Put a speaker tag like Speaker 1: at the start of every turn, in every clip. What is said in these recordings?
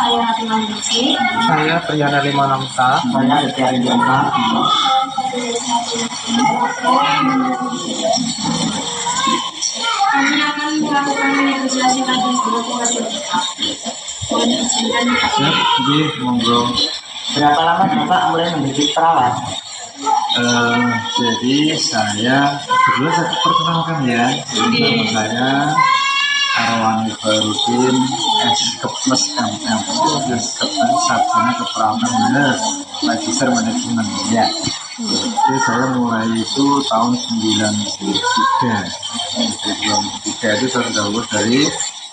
Speaker 1: Saya Rina Lisi.
Speaker 2: Saya Priyana Limanamsa.
Speaker 3: Saya Rizky Ridwansa.
Speaker 1: Kami akan melakukan negosiasi lagi dengan keluarga kita. Mohon izinkan Pak.
Speaker 3: Jadi monggo. Berapa lama Bapak mulai menjadi perawat? Jadi saya kedua saya perkenalkan ya. Jadi nama saya Arwani Farudin S.Kepmes MM. S.Kepmes Sarjana Keperawatan Benar, Magister Manajemen ya. Jadi saya mulai itu tahun 93. Dari 93 itu saya sudah lulus dari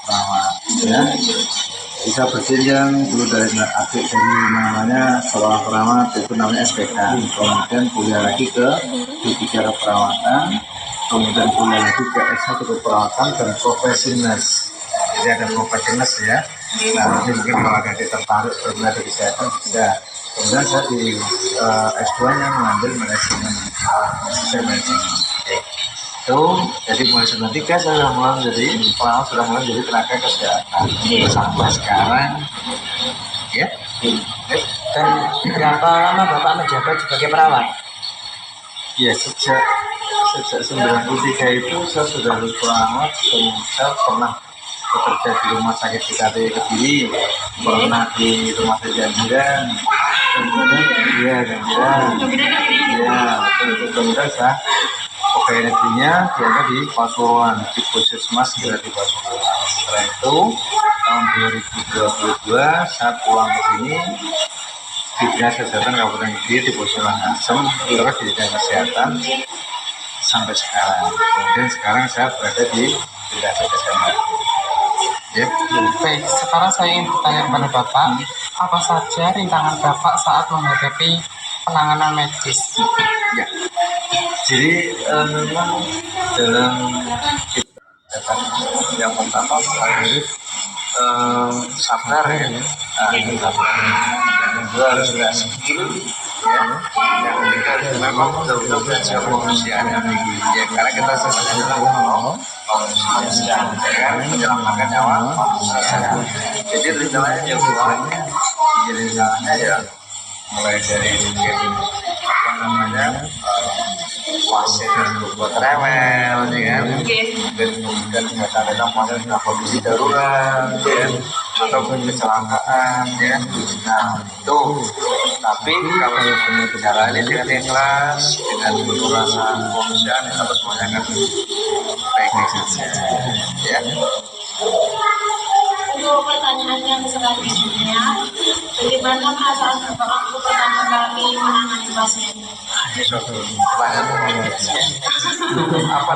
Speaker 3: perawat ya. Bisa berjenjang dulu dari adik dari namanya sekolah perawat itu namanya SPK, kemudian kuliah lagi ke D3 keperawatan, kemudian kuliah lagi ke S1 keperawatan dan profesinas. Jadi ada profesinas ya. Nah nanti mungkin kalau ada yang tertarik berguna di kesehatan bisa. Kemudian saya di S2 nya mengambil manajemen, manajemen. Itu jadi mulai 93 saya sudah mulai menjadi perawat, sudah mulai menjadi tenaga kesehatan sampai sekarang ya.
Speaker 2: Dan berapa lama Bapak menjabat sebagai perawat?
Speaker 3: Ya sejak 93 itu saya sudah lulus perawat dan saya pernah bekerja di rumah sakit PKT Kediri, pernah di rumah sakit Janjiran, kemudian kemudian saya pegawai negerinya biasa di Pasuruan, di Puskesmas kira di Pasuruan. Setelah itu tahun 2022 saya pulang ke sini di Dinas Kesehatan Kabupaten Kediri di Puskesmas Asem, terus di Dinas Kesehatan sampai sekarang. Kemudian sekarang saya berada di Dinas Kesehatan. Ya.
Speaker 2: Baik, sekarang saya ingin bertanya kepada Bapak, apa saja rintangan Bapak saat menghadapi penanganan medis?
Speaker 3: Ya. Jadi memang dalam yang pertama harus sabar ya, yang kedua harus ada skill ya, yang ketiga harus memang betul-betul belajar kemanusiaan ya, karena kita sebenarnya manusia kan menyelamatkan nyawa manusia. Jadi rencananya yang keduanya, jadi rencananya ya mulai dari mungkin apa namanya wasit buat rewel ya kan, dan kemudian kadang-kadang pasien dalam kondisi darurat ya, ataupun kecelakaan ya. Nah itu, tapi kalau semua berjalan dengan ikhlas, dengan rasa kemanusiaan, kita semuanya akan baik-baik saja ya.
Speaker 1: Untuk pertanyaan yang selanjutnya, bagaimana perasaan Bapak waktu pertama kali menangani pasien?
Speaker 3: Apa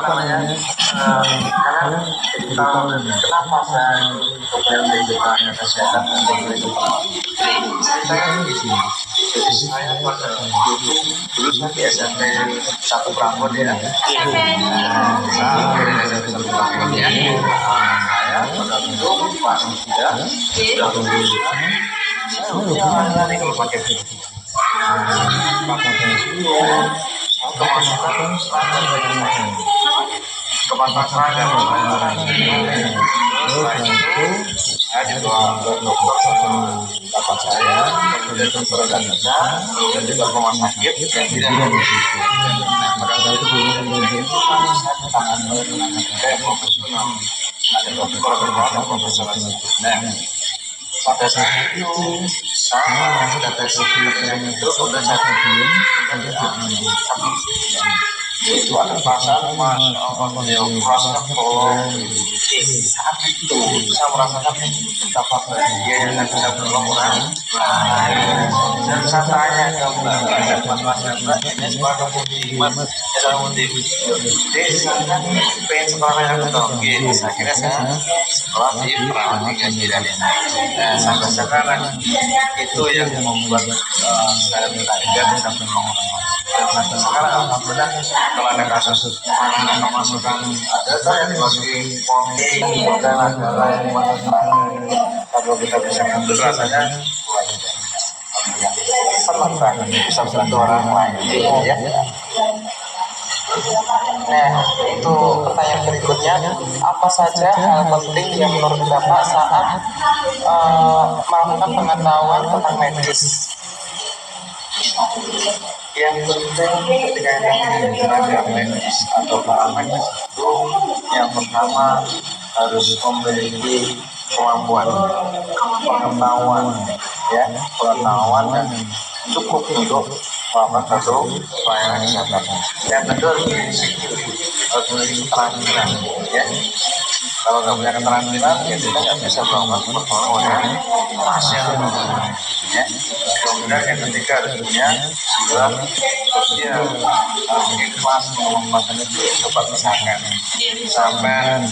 Speaker 3: namanya? Karena kenapa saya kemudian ditanya kesehatan itu? Saya pada dulu saya di SMP 1 Prambon ya. Saya pada itu pas sudah lulus. Saya mengalami kalau pakai kemasukan dan setelah itu saya dibawa ke dokter sama bapak saya, kemudian kemudian juga ke rumah sakit dan tidak pada itu kayak profesional, ada dokter berbadan profesional. Nah pada saat itu saya sudah tes yang itu sudah saya itu ada perasaan masya Allah ya, merasakan tolong saat itu saya merasakan betapa bahagia yang bisa menolong orang dan saya tanya ke mbak ini sebagai muslimat saya mau di desa kan pengen sekolah yang ketongkin, akhirnya saya sekolah di perawat di Ganjiran. Nah sampai sekarang itu yang membuat saya belajar bisa menolong orang. Sekarang alhamdulillah kalau ada kasus kemasukan ada saya dimasukin pompa dan ada kalau kita bisa bantu rasanya senang banget bisa bantu orang lain ya.
Speaker 2: Nah, itu pertanyaan berikutnya. Apa saja hal penting yang menurut Bapak saat melakukan pengetahuan tentang medis?
Speaker 3: Yang penting ketika kita belajar medis atau paramedis itu yang pertama harus memiliki kemampuan pengetahuan, ya, pengetahuan dan cukup untuk melakukan satu pelayanan kesehatan. Yang kedua harus memiliki keterampilan, ya. Kalau nggak punya keterampilan, ya kita nggak bisa melakukan pertolongan pasien, ya. Kemudian yang ketiga harus punya jiwa sosial, harus ikhlas melakukan tempat kesehatan sampai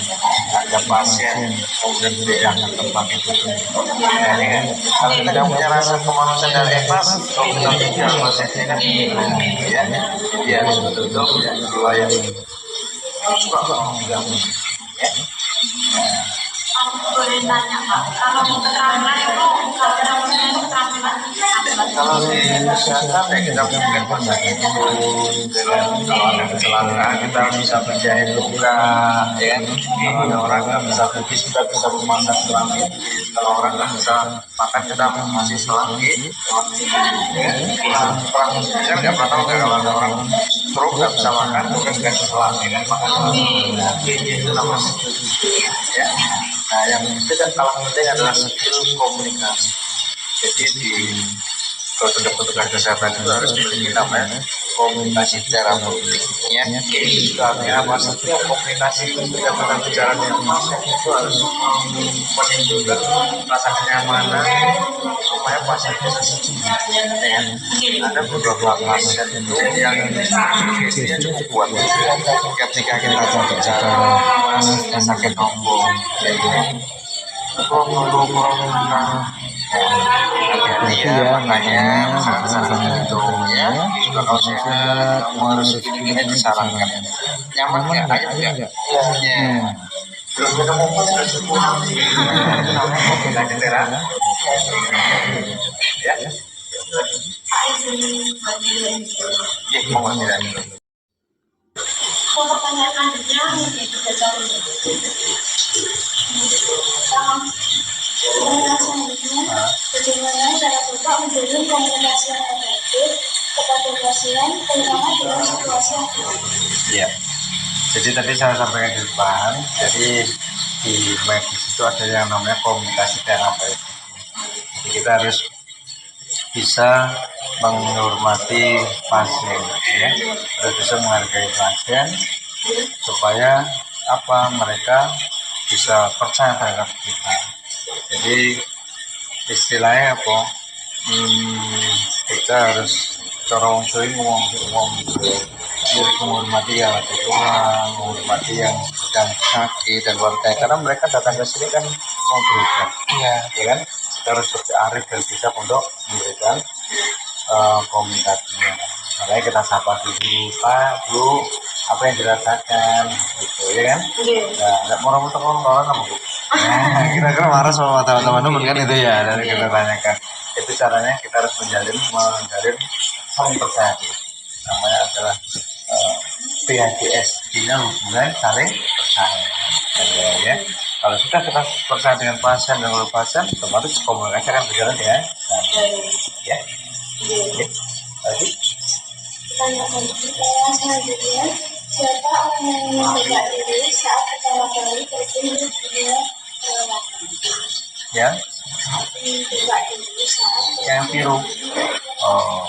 Speaker 3: ada pasien kemudian berikan tempat itu. Nah, ini kan kalau kita nggak punya rasa kemanusiaan dan ikhlas, kalau kita tinggal pasien ini kan, ya, jadi harus betul-betul punya jiwa yang suka ya.
Speaker 1: Boleh tanya Pak, kalau keterampilan itu keterampilan
Speaker 3: Kalau di kesehatan ya kita mungkin pasien itu kalau ada kecelakaan kita bisa menjahit luka, ya. Kalau ada orang nggak bisa pipis kita bisa memasang selangit. Kalau orang nggak bisa makan kita masih selangit, ya. Orang bisa nggak pernah tahu kalau ada orang stroke nggak bisa makan bukan dikasih selangit kan makan itu namanya, ya. Nah, yang tidak kalah penting adalah skill komunikasi. Jadi di petugas kesehatan itu harus dimiliki namanya komunikasi secara publiknya. Itu artinya apa? Setiap komunikasi itu setiap kita bicara dengan pasien itu harus menimbulkan rasa kenyamanan supaya pasien bisa setuju. Ya, ada beberapa pasien itu yang fisiknya cukup kuat. Ketika kita bicara masih sakit nombong, hati-hati ya, makanya saran-saran itu ya, kalau sehat kamu harus ini disarankan. Nyaman nggak? Ayam nggak? Iya. Belum ketemu pun sudah cukup. Kita ketera. Ya. Iya, mau tidak?
Speaker 1: Pertanyaan selanjutnya menjadi belajar selanjutnya, bagaimana cara Bapak menjalin komunikasi yang efektif kepada pasien, terutama dalam situasi yang sulit?
Speaker 3: Iya. Jadi tadi saya sampaikan di depan, jadi di medis itu ada yang namanya komunikasi terapeutik. Jadi kita harus bisa menghormati pasien, ya, harus bisa menghargai pasien supaya apa mereka bisa percaya terhadap kita. Jadi istilahnya apa? Kita harus corong suing menghormati yang ada Tuhan, menghormati yang sedang sakit dan warga, karena mereka datang ke sini kan mau berobat, ya kan? Kita harus berarif dan bisa untuk memberikan komunikasinya. Makanya kita sapa dulu, Pak, Bu, apa yang dirasakan, gitu, ya kan? Nah, nggak mau orang-orang sama Bu. Nah, kira-kira marah sama teman-teman kan itu ya, dari kita tanyakan. Itu caranya kita harus menjalin saling percaya. Namanya adalah PHDS, Bina Hubungan Saling Percaya. Ya. Kalau kita percaya dengan pasien dan kalau pasien, otomatis komunikasi akan berjalan ya. Ya. Lagi.
Speaker 1: Pertanyaan selanjutnya, siapa orang yang mencoba diri saat pertama kali terjun ke dunia perawatan?
Speaker 3: Ya.
Speaker 1: Mencoba diri saat
Speaker 3: Yang biru. Oh.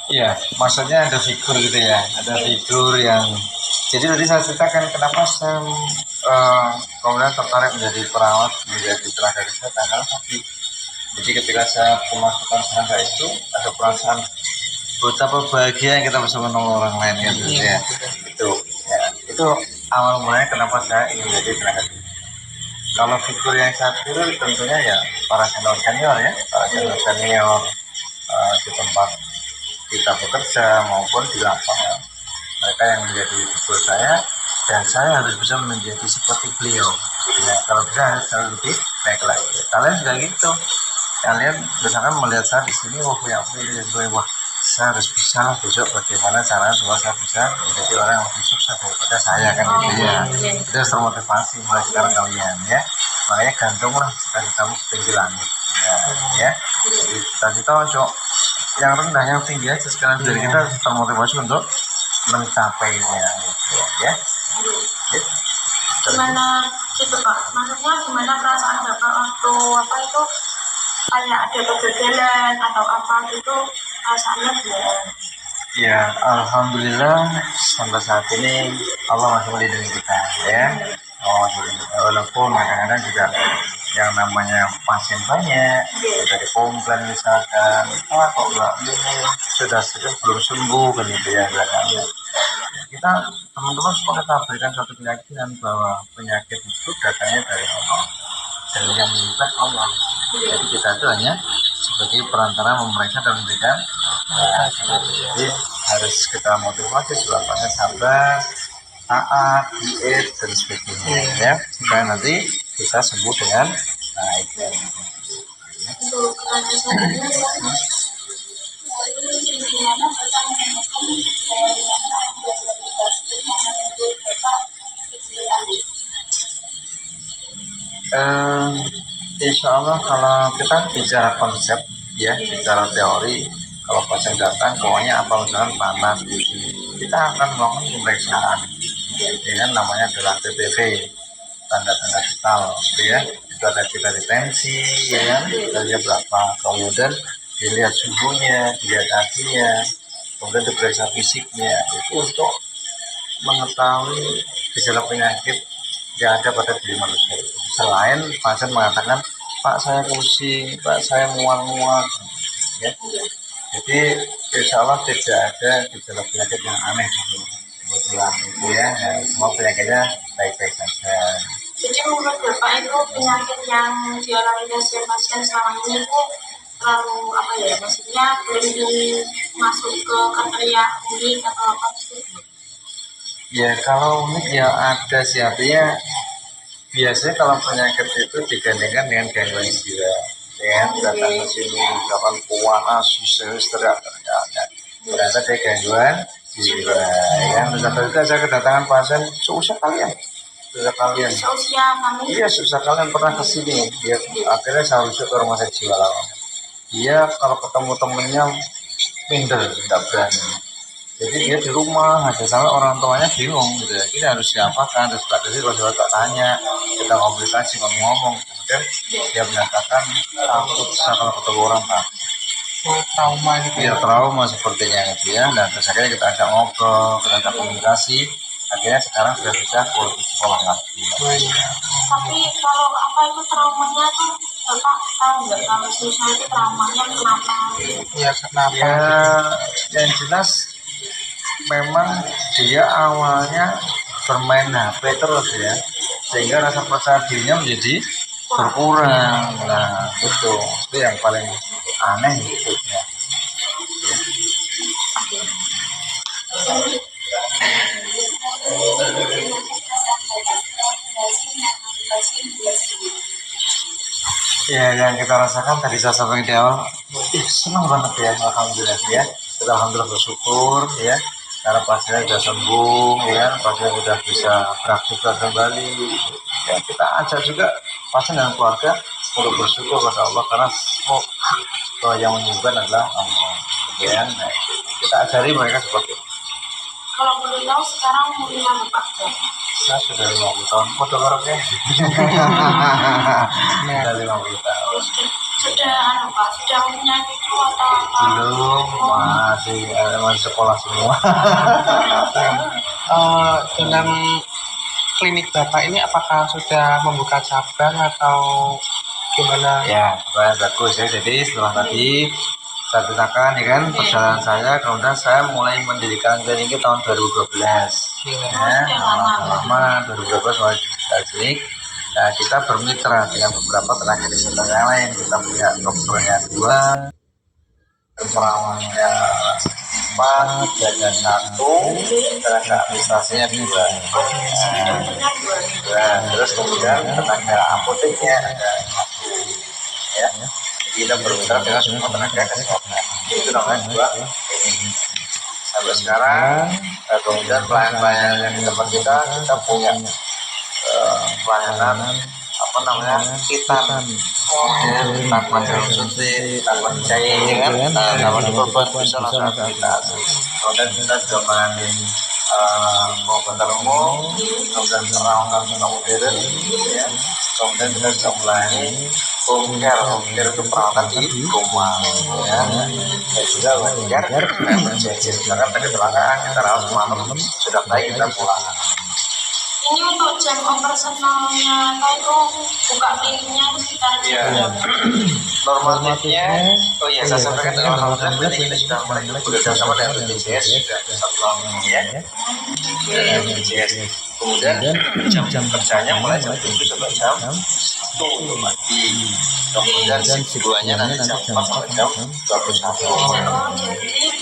Speaker 3: Iya, maksudnya ada figur gitu ya, ada figur yang. Jadi tadi saya ceritakan kenapa saya kemudian tertarik menjadi perawat, menjadi tenaga kesehatan karena tadi. Jadi ketika saya memasukkan tenaga itu ada perasaan betapa bahagia kita bisa menolong orang lain kan, gitu ya. Itu awal mulanya kenapa saya ingin menjadi tenaga kesehatan. Kalau figur yang saya pilih tentunya ya para senior ya, para senior di tempat kita bekerja maupun di lapangan, mereka yang menjadi figur saya dan saya harus bisa menjadi seperti beliau. Ya, kalau bisa saya lebih baiklah. Kalian juga gitu. Kalian misalkan melihat saya di sini, punya wah saya harus bisa lah besok bagaimana caranya supaya saya bisa menjadi orang yang lebih sukses daripada saya kan gitu ya. Itu harus termotivasi mulai sekarang kalian ya. Makanya gantunglah cita-citamu setinggi langit ya. Jadi cita-cita cok yang rendah yang tinggi aja sekarang dari kita termotivasi untuk mencapainya gitu ya.
Speaker 1: Gimana gitu Pak? Maksudnya gimana perasaan Bapak waktu apa itu kayak ada kegagalan atau apa gitu perasaannya gimana?
Speaker 3: Ya, alhamdulillah sampai saat ini Allah masih melindungi kita ya. Walaupun kadang-kadang juga yang namanya pasien banyak dari komplain misalkan, kok enggak ini sudah belum sembuh kan gitu ya. Kita teman-teman semua kita berikan suatu keyakinan bahwa penyakit itu datangnya dari Allah dan yang menyebabkan Allah. Jadi kita itu hanya sebagai perantara memeriksa dan memberikan. Jadi harus kita motivasi supaya sabar, taat, diet dan sebagainya ya supaya nanti bisa sembuh dengan baik.
Speaker 1: Untuk pertanyaan selanjutnya, gimana Bapak menemukan gaya
Speaker 3: Insya Allah kalau kita bicara konsep ya, bicara teori, kalau pasien datang pokoknya apa misalkan panas kita akan melakukan pemeriksaan dengan namanya adalah TTV, tanda-tanda vital gitu ya. Itu ada kita detensi ya kan, kita berapa, kemudian dilihat suhunya, dilihat kakinya, kemudian diperiksa fisiknya, itu untuk mengetahui gejala penyakit yang ada pada diri manusia. Selain pasien mengatakan, Pak saya pusing, Pak saya mual-mual, ya. Jadi insya Allah tidak ada gejala penyakit yang aneh gitu. Kebetulan itu ya, semua penyakitnya baik-baik saja.
Speaker 1: Jadi menurut Bapak itu penyakit yang dialami pasien selama ini itu terlalu apa ya, maksudnya belum masuk ke kriteria unik atau apa gitu?
Speaker 3: Ya kalau unik ya ada sih, artinya biasanya kalau penyakit itu digandingkan dengan gangguan jiwa ya, datang ke sini misalkan panas, teriak ternyata dia gangguan jiwa ya. Misalkan juga saya kedatangan pasien seusia kalian
Speaker 1: Seusia kami?
Speaker 3: Iya, seusia kalian pernah ke sini ya, akhirnya saya rujuk ke rumah sakit jiwa lama. Dia kalau ketemu temennya minder, tidak berani. Jadi dia di rumah aja sampai orang tuanya bingung gitu ya. Ini harus diapakan, terus Pak Desi kalau tak tanya, kita komunikasi ngomong, kemudian dia menyatakan takut kalau ketemu orang Pak.
Speaker 2: Trauma gitu
Speaker 3: ya. Trauma sepertinya gitu ya. Dan terus akhirnya kita ajak ngobrol, kita ajak komunikasi. Akhirnya sekarang sudah bisa sekolah lagi.
Speaker 1: Tapi kalau apa itu traumanya tuh Bapak tahu nggak kalau misalnya itu traumanya kenapa?
Speaker 2: Ya kenapa?
Speaker 3: Ya yang jelas memang dia awalnya bermain HP terus ya, sehingga rasa percaya dirinya menjadi berkurang. Nah itu yang paling aneh gitu ya. Ya yang kita rasakan tadi saya sampaikan di awal, senang banget ya, alhamdulillah ya. Kita alhamdulillah bersyukur ya, karena pasiennya sudah sembuh ya, pasien sudah bisa beraktivitas kembali ya. Kita ajak juga pasien dan keluarga untuk bersyukur kepada Allah karena bahwa yang menyembuhkan adalah Allah ya. Nah, kita ajari mereka seperti itu.
Speaker 1: Kalau boleh tahu sekarang umurnya Bapak berapa?
Speaker 3: Saya sudah 50 tahun foto orangnya. Sudah 50 tahun.
Speaker 1: Sudah punya cucu atau apa?
Speaker 3: Belum, masih sekolah semua.
Speaker 2: Dengan klinik Bapak ini apakah sudah membuka cabang atau gimana?
Speaker 3: Ya, bagus ya. Jadi setelah tadi saya ceritakan ya kan perjalanan saya, kemudian saya mulai mendirikan klinik ini tahun 2012. Ya, lama 2012 mulai klinik. Nah, kita bermitra dengan beberapa tenaga kesehatan yang lain. Kita punya dokternya 2, perawannya 4, jaga 1, tenaga administrasinya 2. Nah, terus kemudian tenaga apoteknya ada ya. Jadi kita bermitra dengan semua tenaga kesehatan. Itu namanya dua ini. Sampai sekarang kemudian pelayanan yang di tempat kita punya pelayanan apa namanya hitam tanpa jarum suntik, tanpa cair kan, tanpa dikorban bisa langsung aktivitas. Kemudian kita juga melayani pengobatan umum, kemudian perawatan modern, ya. Kemudian kita juga melayani home care itu perawatan di rumah, ya. Dan juga home care emergency, misalkan tadi kecelakaan kita rawat malam sudah baik kita pulang.
Speaker 1: Ini untuk jam operasionalnya itu buka kliniknya itu sekitar jam berapa?
Speaker 3: Normatifnya, oh iya saya sampaikan dengan alhamdulillah klinik ini sudah mulai bekerja sama dengan BPJS sudah 1 tahun ini ya. Dengan BPJS. Kemudian jam kerjanya mulai jam 7 sampai jam 1 pagi. Kemudian shift 2-nya nanti jam 4 sampai jam 21.
Speaker 1: Oh, jadi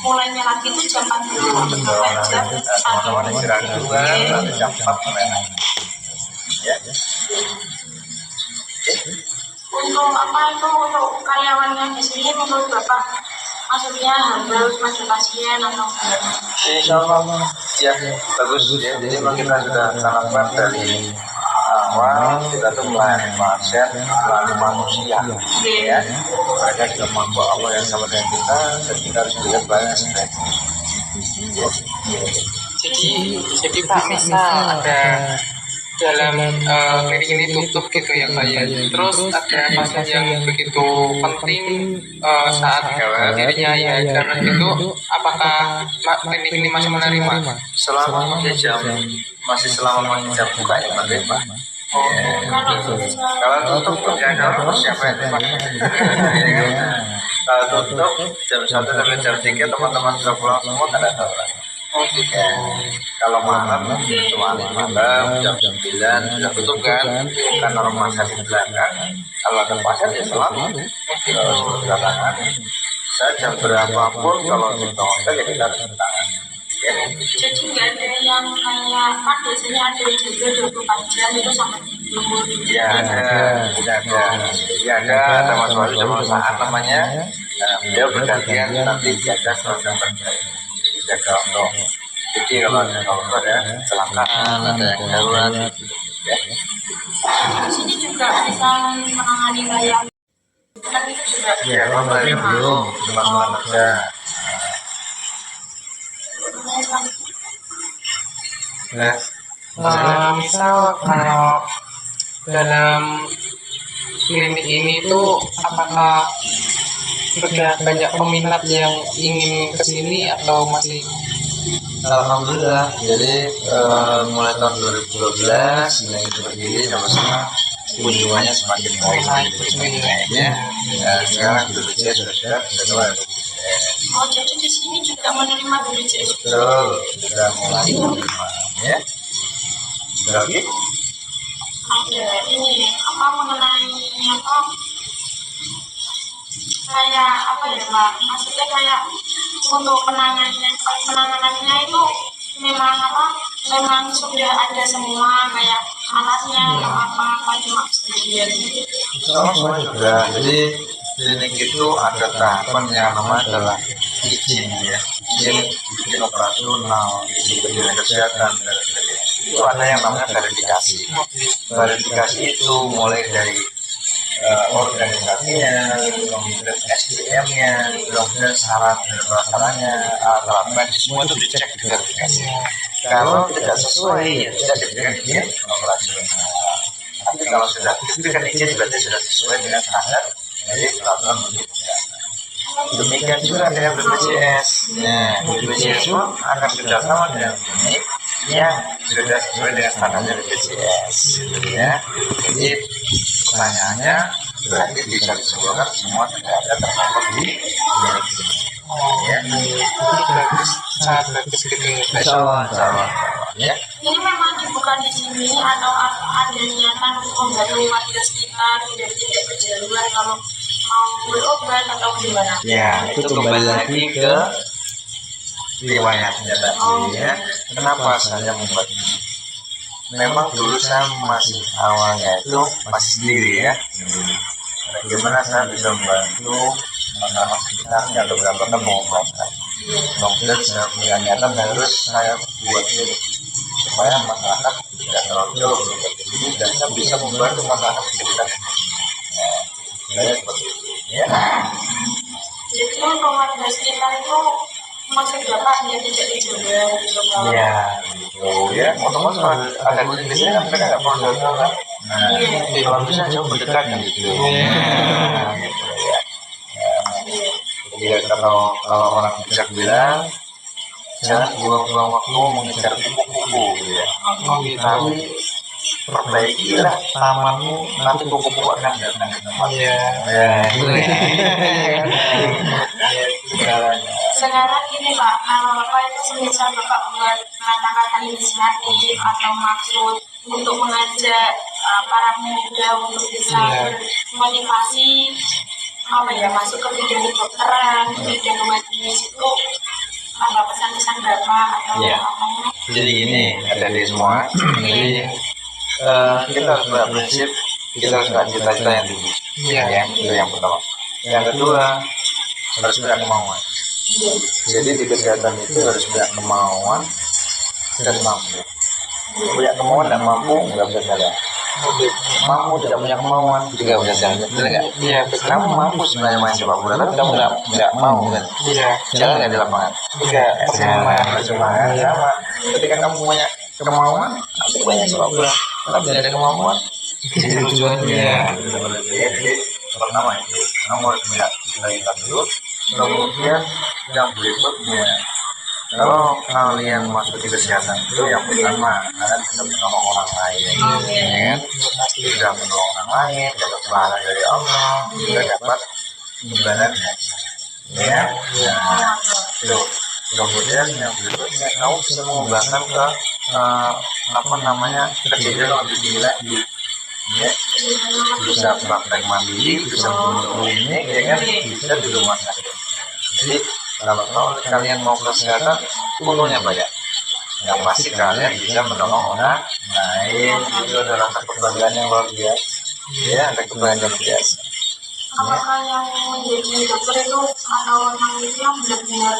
Speaker 1: mulainya lagi itu jam 4 dulu sampai jam 1.
Speaker 3: Teman-teman istirahat dulu kan, nanti jam 4 mulai lagi. Ya.
Speaker 1: Untuk apa itu untuk karyawannya di sini menurut Bapak maksudnya harus masih pasien atau gimana?
Speaker 3: Insya Allah ya bagus ya. Jadi memang kita sudah tanamkan dari awal kita tuh melayani pasien, melayani manusia ya. Mereka sudah mampu apa yang sama dengan kita dan kita harus berikan pelayanan yang sebaik.
Speaker 2: Jadi Pak, misal ada dalam klinik ini tutup gitu ya Pak ya. Terus ada pasien yang begitu penting saat dirinya ya karena itu, apakah klinik ini masih menerima?
Speaker 3: Selama selama jam buka ya menerima. Kalau tutup jangan persiapan ya Pak. Kalau tutup jam 1 sampai jam 3 teman-teman sudah pulang semua tidak tahu. Kalau malam cuma malam jam 9 sudah tutup kan, karena rumah sakit belakang. Kalau ada pasien ya selalu belakangan. Saya jam berapapun kalau di hotel ya kita harus bertangan.
Speaker 1: Jadi nggak ada yang kayak kan biasanya ada yang jaga 24 jam itu sampai tidur.
Speaker 3: Ya ada Mas Wali sama Saan namanya. Beliau bergantian nanti jaga selama kerja. Jaga untuk jadi kalau ada kecelakaan, ada yang darurat ya.
Speaker 1: Di sini juga bisa menangani kayak kan itu juga
Speaker 3: Ya kalau belum cuma kerja.
Speaker 2: Misal kalau dalam klinik ini tuh apakah sudah banyak peminat yang ingin kesini atau masih?
Speaker 3: Alhamdulillah, jadi mulai tahun 2012 yang itu berdiri sama sama kunjungannya semakin baik ya. Dan sekarang BPJS sudah keluar.
Speaker 1: oh jadi di sini juga menerima BPJS.
Speaker 3: Betul, sudah mulai menerima ya. Lagi?
Speaker 1: Ada ini apa mengenai apa kayak apa ya Pak? Maksudnya kayak untuk penanganannya itu memang apa? Memang sudah ada semua kayak alatnya atau apa cuma sendirian.
Speaker 3: Semua sudah. Jadi klinik itu ada tahapan yang namanya adalah izin ya, izin operasional, izin kementerian kesehatan dan sebagainya. Itu ada yang namanya verifikasi. Verifikasi itu mulai dari organisasinya, kemudian SDM-nya, kemudian syarat dan prasyaratnya, alat medis, semua itu dicek di verifikasi. Kalau tidak sesuai, ya tidak diberikan izin operasional. Tapi kalau sudah diberikan izin, berarti sudah sesuai dengan standar dari peraturan berbeda. Demikian juga dengan BPJS. Nah, BPJS pun akan kerjasama dengan klinik yang sudah sesuai dengan standarnya BPJS. Gitu ya. Jadi pertanyaannya berarti bisa disebutkan semua tidak ada terdapat di klinik ini. Ya,
Speaker 2: Sangat bagus gitu.
Speaker 3: insyaallah. Ya.
Speaker 1: Ini memang dibuka di sini atau ada niatan untuk membantu warga sekitar biar tidak berjalan kalau mau berobat atau gimana?
Speaker 3: Ya, itu kembali lagi ke riwayatnya tadi ya. Kenapa saya membuat ini? Memang dulu saya masih awalnya itu masih sendiri ya. bagaimana saya bisa membantu masyarakat sekitar yang beberapa ketemu konkret saya punya niatan harus saya buat ini supaya masyarakat tidak terlalu jauh dan saya bisa membantu masyarakat sekitar. Saya seperti itu ya.
Speaker 1: Jadi untuk warga sekitar itu maksud Bapak hanya tidak dijaga gitu Pak?
Speaker 3: Iya, gitu ya. Otomatis kalau ada di sini kan mereka nggak perlu jauh kan. Nah, kalau bisa jauh berdekat kan gitu. Nah, gitu ya. Jadi kalau orang bisa bilang jangan buang-buang waktu mengejar kupu-kupu ya. Tapi perbaikilah tamanmu, nanti kupu-kupu akan datang ke tempat.
Speaker 2: Iya.
Speaker 3: Ya, gitu ya.
Speaker 1: Sekarang gini Pak, kalau Bapak itu semisal Bapak buat kata-kata inisiatif atau maksud untuk mengajak para muda untuk bisa bermotivasi apa ya masuk ke bidang kedokteran, bidang medis itu ada pesan-pesan Bapak atau
Speaker 3: Iya.
Speaker 1: apa?
Speaker 3: Jadi gini, ada di semua. Jadi kita harus berprinsip, kita harus punya cita-cita yang tinggi.
Speaker 2: Iya.
Speaker 3: Ya, itu yang pertama. Yang kedua, harus punya kemauan. Jadi di kesehatan itu harus punya kemauan dan mampu. Punya kemauan dan mampu nggak bisa jalan. Mampu tidak punya kemauan juga bisa jalan. Betul nggak?
Speaker 2: Iya, betul.
Speaker 3: Kamu mampu sebenarnya main sepak bola, tapi kamu nggak mau kan?
Speaker 2: Iya.
Speaker 3: Jalan nggak di lapangan?
Speaker 2: Enggak, percuma.
Speaker 3: Percuma kan? Sama. Ketika kamu punya kemauan, aku banyak sepak bola. Kalau tidak ada kemauan, jadi tujuannya. Jadi pertama itu, kamu harus punya cita-cita dulu. Kemudian yang berikutnya, kalau kalian masuk di kesehatan itu yang pertama, kalian bisa menolong orang lain, ya, bisa menolong orang lain, dapat pahala dari Allah, juga dapat imbalannya, ya. Nah, itu. Kemudian yang berikutnya, kamu bisa mengembangkan ke apa namanya kerjaan lebih tinggi lagi. Ya, bisa praktek mandiri, bisa klinik, ya kan, bisa di rumah sakit. Jadi kalau kalian mau kesehatan, untungnya banyak. Yang pasti kalian bisa menolong orang lain, itu adalah rasa kebanggaan yang luar biasa. Ya, ada kebanggaan yang biasa.
Speaker 1: Apakah yang menjadi dokter itu atau orang itu yang benar-benar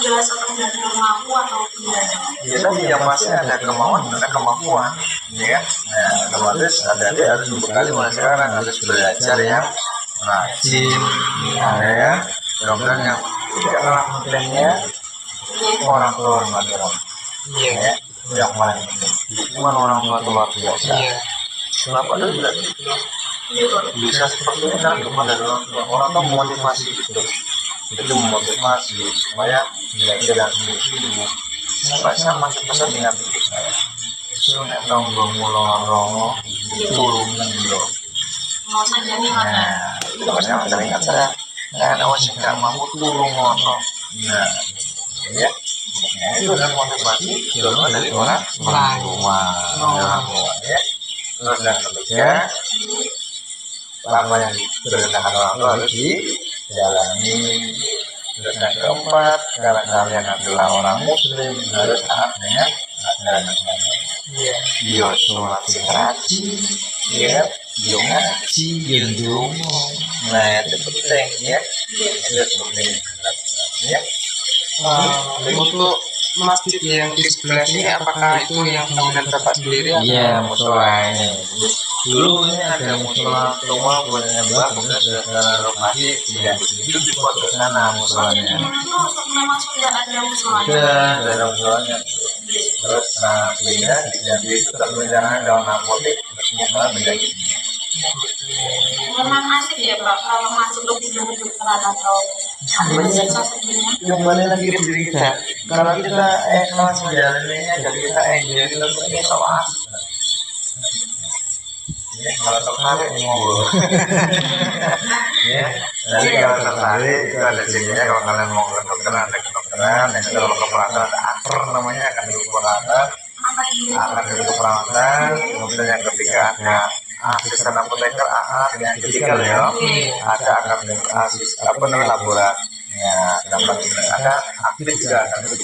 Speaker 1: jelas atau benar-benar mampu atau tidak?
Speaker 3: Ya tadi yang pasti ada kemauan, ada kemampuan, ya. Nah, otomatis ada dia harus bekali mulai sekarang harus belajar yang rajin, ya. Kemudian yang tidak kalah pentingnya orang tua hormat orang, ya. Yang paling penting, dukungan orang tua itu luar biasa.
Speaker 2: Iya.
Speaker 3: Kenapa dia tidak bisa seperti ini kan dukungan dari orang tua memotivasi gitu. Itu memotivasi supaya belajar dan sungguh-sungguh. Saya masih pesan dengan diri saya. Sungai tonggong mulong turunan dulu.
Speaker 1: Mau saja nih mana?
Speaker 3: Itu saya mendengar saya. Nah, awas nggak mampu turun ngono. Nah, ya. Nah, itu adalah motivasi dorongan dari orang tua. Ya. Terus yang ketiga, apa yang diperintahkan orang tua harus dijalani. Terus yang keempat, karena kalian adalah orang muslim harus taat dengan ajaran agama. Yo sholat sing rajin, ya, yo ngaji, yo ndonga. Nah, itu penting ya. Itu penting. Ya.
Speaker 2: Untuk masjid yang di sebelah ini, apakah itu yang bangunan Bapak sendiri?
Speaker 3: Iya, musola ini. Dulu ini ada musola tua punya Mbak, kemudian sudah renovasi tidak itu dibuat ke sana musolanya.
Speaker 1: Memang sudah ada musolanya.
Speaker 3: Sudah ada musolanya. Terus sehingga jadi tetap berjalan dalam apotek musola menjadi.
Speaker 1: Memang asik ya Pak kalau masuk ke bidang kedokteran atau bisa sendirinya.
Speaker 3: Kembali lagi ke diri kita. Kalau kita ikhlas menjalaninya, jadi kita enjoy kita punya salah. Ya, kalau tertarik ngobrol. Ya, jadi kalau tertarik itu ada sininya. Kalau kalian mau ke kedokteran ada kedokteran, dan kalau ke perawatan ada akter namanya akan di perawatan, akan di perawatan. Kemudian yang ketiga ada asisten apoteker AA, yang ketiga ya ada akademik asis apa namanya laboratorium. Ya, dapat ada aktif juga akan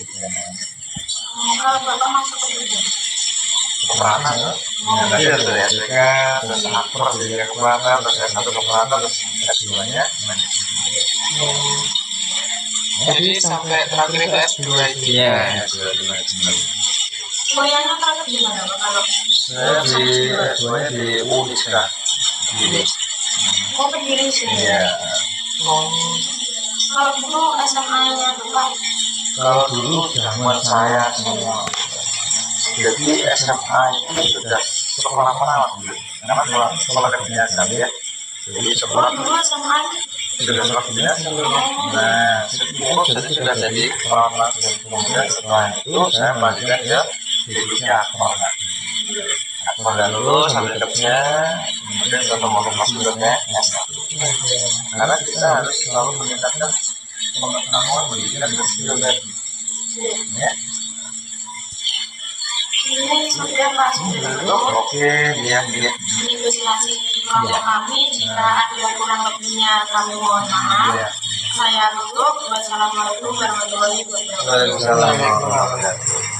Speaker 1: Kalau Bapak masuk ke bidang.
Speaker 2: keperangan ya. Nanti ada dari SPK, terus akpro jadi keperangan, terus S1 keperangan, terus S2-nya jadi sampai terakhir itu S2 itu
Speaker 3: Iya.
Speaker 1: Kuliahnya terakhir di mana Pak? Kalau
Speaker 2: saya di S2-nya di Unisca.
Speaker 1: mau berdiri sini.
Speaker 2: Iya.
Speaker 1: Kalau dulu SMA-nya Bapak
Speaker 2: Kalau dulu zaman saya semua, jadi SMA itu sudah sekolah perawat dulu. Karena sekolah kebiasaan ya. Jadi sekolah
Speaker 1: dulu SMA
Speaker 2: sudah sekolah kebiasaan. Nah, jadi sudah jadi perawat. Kemudian setelah itu saya melanjutkan ke divisi akpol. Akpol dan lulus sambil kerja, kemudian ketemu rumah sebelumnya S1. Karena kita harus selalu meningkatkan pengetahuan pendidikan dan skill tadi. Ya.
Speaker 1: ini sudah Pak dulu.
Speaker 2: Oke, dia.
Speaker 1: Investigasi kelompok kami, jika ada yang kurang lebihnya kami mohon maaf.
Speaker 2: Iya.
Speaker 1: Saya tutup. Wassalamualaikum warahmatullahi wabarakatuh.
Speaker 2: Waalaikumsalam warahmatullahi wabarakatuh.